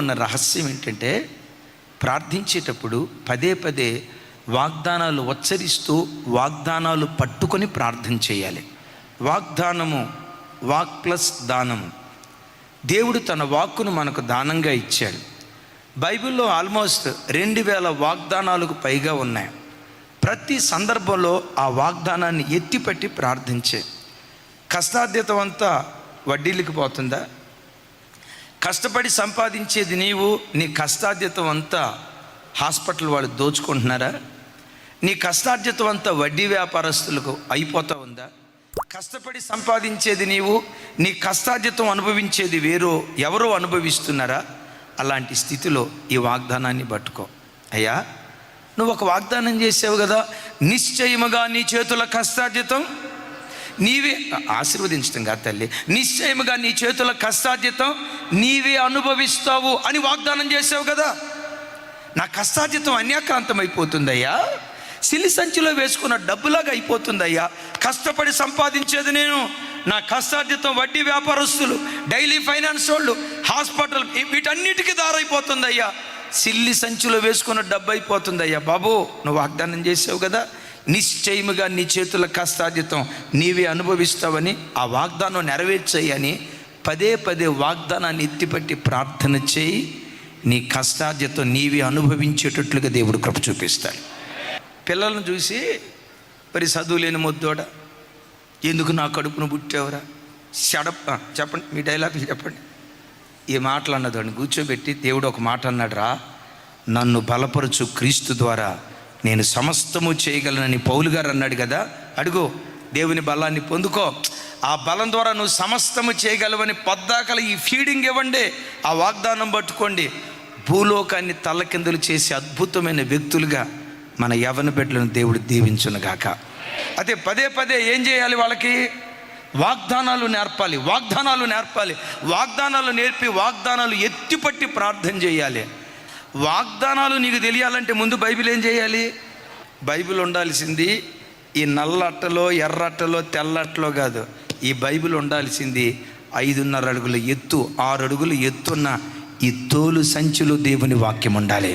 ఉన్న రహస్యం ఏంటంటే ప్రార్థించేటప్పుడు పదే పదే వాగ్దానాలు ఉచ్చరిస్తూ వాగ్దానాలు పట్టుకొని ప్రార్థన చేయాలి. వాగ్దానము, వాక్ ప్లస్ దానము. దేవుడు తన వాక్కును మనకు దానంగా ఇచ్చాడు. బైబిల్లో ఆల్మోస్ట్ 2000 వాగ్దానాలకు పైగా ఉన్నాయి. ప్రతి సందర్భంలో ఆ వాగ్దానాన్ని ఎత్తిపట్టి ప్రార్థించే. కష్టార్జితం అంతా వడ్డీలకు పోతుందా? కష్టపడి సంపాదించేది నీవు, నీ కష్టార్జితం అంతా హాస్పిటల్ వాళ్ళు దోచుకుంటున్నారా? నీ కష్టార్జితం అంతా వడ్డీ వ్యాపారస్తులకు అయిపోతా ఉందా? కష్టపడి సంపాదించేది నీవు, నీ కష్టార్జితం అనుభవించేది ఎవరో అనుభవిస్తున్నారా? అలాంటి స్థితిలో ఈ వాగ్దానాన్ని పట్టుకో. అయ్యా, నువ్వు ఒక వాగ్దానం చేసావు కదా, నిశ్చయముగా నీ చేతుల కష్టార్జితం నీవే, ఆశీర్వదించడం కాదు తల్లి, నిశ్చయముగా నీ చేతుల కష్టార్జితం నీవే అనుభవిస్తావు అని వాగ్దానం చేసావు కదా. నా కష్టార్జితం అన్యాక్రాంతం అయిపోతుందయ్యా, సిలి సంచిలో వేసుకున్న డబ్బులాగా అయిపోతుందయ్యా. కష్టపడి సంపాదించేది నేను, నా కష్టార్జితం వడ్డీ వ్యాపారస్తులు, డైలీ ఫైనాన్స్ వాళ్ళు, హాస్పిటల్, వీటన్నిటికీ దారైపోతుందయ్యా. సిల్లి సంచిలో వేసుకున్న డబ్బు అయిపోతుందయ్యా. బాబు, నువ్వు వాగ్దానం చేసావు కదా, నిశ్చయముగా నీ చేతుల కష్టార్జితం నీవే అనుభవిస్తావని, ఆ వాగ్దానం నెరవేర్చేయని పదే పదే వాగ్దానాన్ని ఎత్తిపట్టి ప్రార్థన చేయి. నీ కష్టార్జితం నీవే అనుభవించేటట్లుగా దేవుడు కృప చూపిస్తాడు. పిల్లలను చూసి, మరి చదువు లేని మొద్దోడ, ఎందుకు నా కడుపును పుట్టావురా, చెప్పండి, మీ డైలాగులు చెప్పండి. ఈ మాటలు అన్నదాన్ని కూర్చోబెట్టి దేవుడు ఒక మాట అన్నాడు రా, నన్ను బలపరచు క్రీస్తు ద్వారా నేను సమస్తము చేయగలనని పౌలు గారు అన్నాడు కదా. అడుగు, దేవుని బలాన్ని పొందుకో, ఆ బలం ద్వారా నువ్వు సమస్తము చేయగలవని పద్దాకల ఈ ఫీడింగ్ ఇవ్వండి, ఆ వాగ్దానం పట్టుకోండి. భూలోకాన్ని తల్లకిందులు చేసే అద్భుతమైన వ్యక్తులుగా మన యవ్వన బిడ్డలను దేవుడు దీవించునుగాక. అదే పదే పదే ఏం చేయాలి? వాళ్ళకి వాగ్దానాలు నేర్పాలి, వాగ్దానాలు నేర్పి వాగ్దానాలు ఎత్తిపట్టి ప్రార్థన చేయాలి. వాగ్దానాలు నీకు తెలియాలంటే ముందు బైబిల్ ఏం చేయాలి? బైబిల్ ఉండాల్సింది ఈ నల్ల అట్టలో, ఎర్ర అట్టలో, తెల్ల అట్టలో కాదు. ఈ బైబిల్ ఉండాల్సింది 5.5 అడుగుల ఎత్తు, 6 అడుగులు ఎత్తున్న ఈ తోలు సంచిలో దేవుని వాక్యం ఉండాలి.